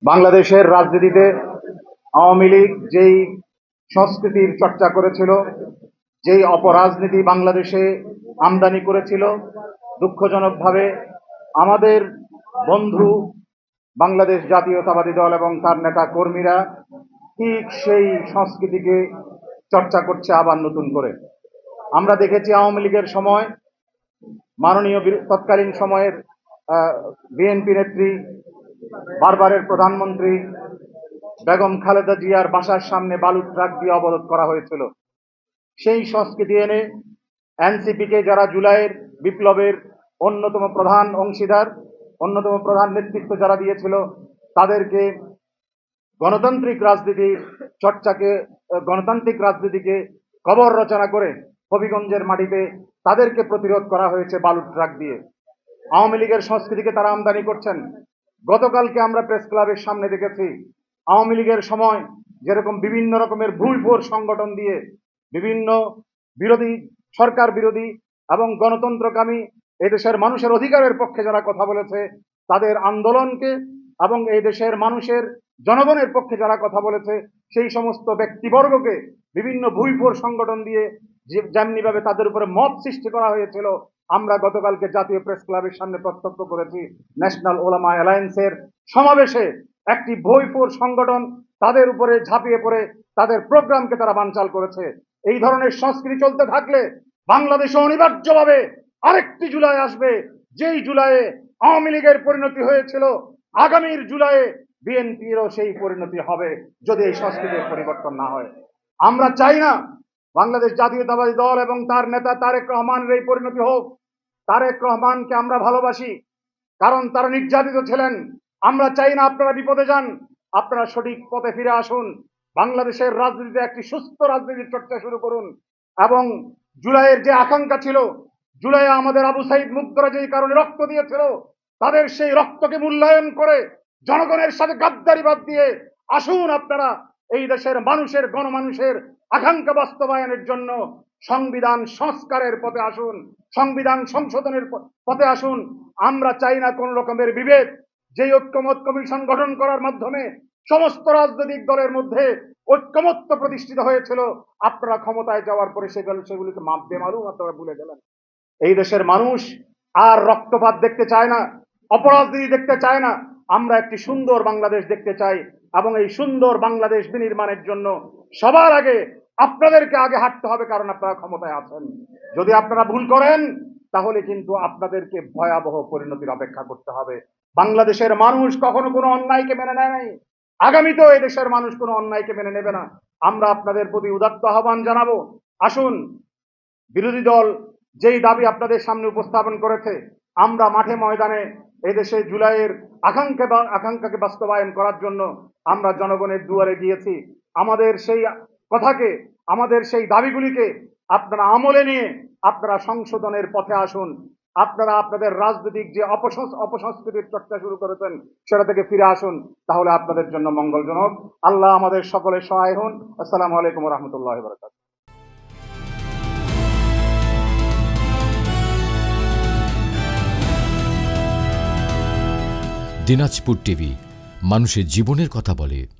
বাংলাদেশের রাজনীতিতে আওয়ামী লীগ যেই সংস্কৃতির চর্চা করেছিল, যেই অপরাজনীতি বাংলাদেশে আমদানি করেছিল, দুঃখজনকভাবে আমাদের বন্ধু বাংলাদেশ জাতীয়তাবাদী দল এবং তার নেতা কর্মীরা ঠিক সেই সংস্কৃতিকে চর্চা করছে আবার নতুন করে। আমরা দেখেছি আওয়ামী লীগের সময় মাননীয় তৎকালীন সময়ের বিএনপি নেত্রী, বারবারের প্রধানমন্ত্রী বেগম খালেদা জিয়ার বাসার সামনে বালুর ট্রাক দিয়ে অবরোধ করা হয়েছিল। সেই সংস্কৃতি এনে এনসিপিকে, যারা জুলাইয়ের বিপ্লবের অন্যতম প্রধান অংশীদার, অন্যতম প্রধান নেতৃত্ব যারা দিয়েছিল, তাদেরকে গণতান্ত্রিক রাজনীতির চর্চাকে, গণতান্ত্রিক রাজনীতিকে কবর রচনা করে হবিগঞ্জের মাটিতে তাদেরকে প্রতিরোধ করা হয়েছে বালুর ট্রাক দিয়ে। আওয়ামী লীগের সংস্কৃতিকে তারা আমদানি করছেন। গতকালকে আমরা প্রেস ক্লাবের সামনে দেখেছি আওয়ামী লীগের সময় যেরকম বিভিন্ন রকমের ভুলভোর সংগঠন দিয়ে বিভিন্ন বিরোধী, সরকার বিরোধী এবং গণতন্ত্রকামী, এদেশের মানুষের অধিকারের পক্ষে যারা কথা বলেছে তাদের আন্দোলনকে, এবং এই দেশের মানুষের, জনগণের পক্ষে যারা কথা বলেছে সেই সমস্ত ব্যক্তিবর্গকে বিভিন্ন ভুলভোর সংগঠন দিয়ে যেমনি ভাবে তাদের উপরে মত সৃষ্টি করা হয়েছিল, আমরা গতকালকে জাতীয় প্রেস ক্লাবের সামনে প্রত্যক্ষ করেছি ন্যাশনাল ওলামা অ্যালায়েন্সের সমাবেশে একটি ভুলভোর সংগঠন তাদের উপরে ঝাঁপিয়ে পড়ে তাদের প্রোগ্রামকে তারা বানচাল করেছে। এই ধরনের সংস্কৃতি চলতে থাকলে বাংলাদেশে অনিবার্যভাবে আরেকটি জুলাই আসবে, যেই জুলাইয়ে আওয়ামী লীগের পরিণতি হয়েছিল, আগামীর জুলাইয়ে বিএনপিরও সেই পরিণতি হবে যদি এই সংস্কৃতির পরিবর্তন না হয়। আমরা চাই না বাংলাদেশ জাতীয়তাবাদী দল এবং তার নেতা তারেক রহমানের এই পরিণতি হোক। তারেক রহমানকে আমরা ভালোবাসি, কারণ তারা নির্যাতিত ছিলেন। আমরা চাই না আপনারা বিপদে যান, আপনারা সঠিক পথে ফিরে আসুন। বাংলাদেশের রাজনীতিতে একটি সুস্থ রাজনীতির চর্চা শুরু করুন। এবং জুলাইয়ের যে আকাঙ্ক্ষা ছিল, জুলাইয়ে আমাদের আবু সাইদ মুগ্ধরা যেই কারণে রক্ত দিয়েছিল, তাদের সেই রক্তকে মূল্যায়ন করে জনগণের সাথে গাদ্দারি বাদ দিয়ে আসুন আপনারা এই দেশের মানুষের, গণমানুষের আকাঙ্ক্ষা বাস্তবায়নের জন্য সংবিধান সংস্কারের পথে আসুন, সংবিধান সংশোধনের পথে আসুন। আমরা চাই না কোন রকমের বিভেদ। যেই ঐক্যমত কমিশন গঠন করার মাধ্যমে সমস্ত রাজনৈতিক দলের মধ্যে ঐক্যমত্য প্রতিষ্ঠিত হয়েছিল, আপনারা ক্ষমতায় যাওয়ার পরে সেগুলিকে বেমালুম আপনারা ভুলে গেলেন। এই দেশের মানুষ আর রক্তপাত দেখতে চায় না, অপরাজনীতি দেখতে চায় না। আমরা একটি সুন্দর বাংলাদেশ দেখতে চাই, এবং এই সুন্দর বাংলাদেশ বিনির্মাণের জন্য সবার আগে আপনাদেরকে আগে হাঁটতে হবে, কারণ আপনারা ক্ষমতায় আছেন। যদি আপনারা ভুল করেন তাহলে কিন্তু আপনাদেরকে ভয়াবহ পরিণতির অপেক্ষা করতে হবে। বাংলাদেশের মানুষ কখনো কোনো অন্যায়কে মেনে নেয় নাই, আগামীতেও এই দেশের মানুষ কোনো অন্যায়কে মেনে নেবে না। আমরা আপনাদের প্রতি উদাত্ত আহ্বান জানাবো, আসুন বিরোধী দল যেই দাবি আপনাদের সামনে উপস্থাপন করেছে, আমরা মাঠে ময়দানে এদেশে জুলাইয়ের আকাঙ্ক্ষাকে বাস্তবায়ন করার জন্য আমরা জনগণের দুয়ারে গিয়েছি। আমাদের সেই কথাকে, আমাদের সেই দাবিগুলিকে আপনারা আমলে নিয়ে আপনারা সংশোধনের পথে আসুন। আপনারা আপনাদের রাজনৈতিক যে অপসংস্কৃতির চর্চা শুরু করেছেন সেটা থেকে ফিরে আসুন, তাহলে আপনাদের জন্য মঙ্গলজনক। আল্লাহ আমাদের সকলের সহায় হন। আসসালামু আলাইকুম ওয়া রাহমাতুল্লাহি ওয়া বারাকাতুহু। দিনাজপুর টিভি, মানুষের জীবনের কথা বলে।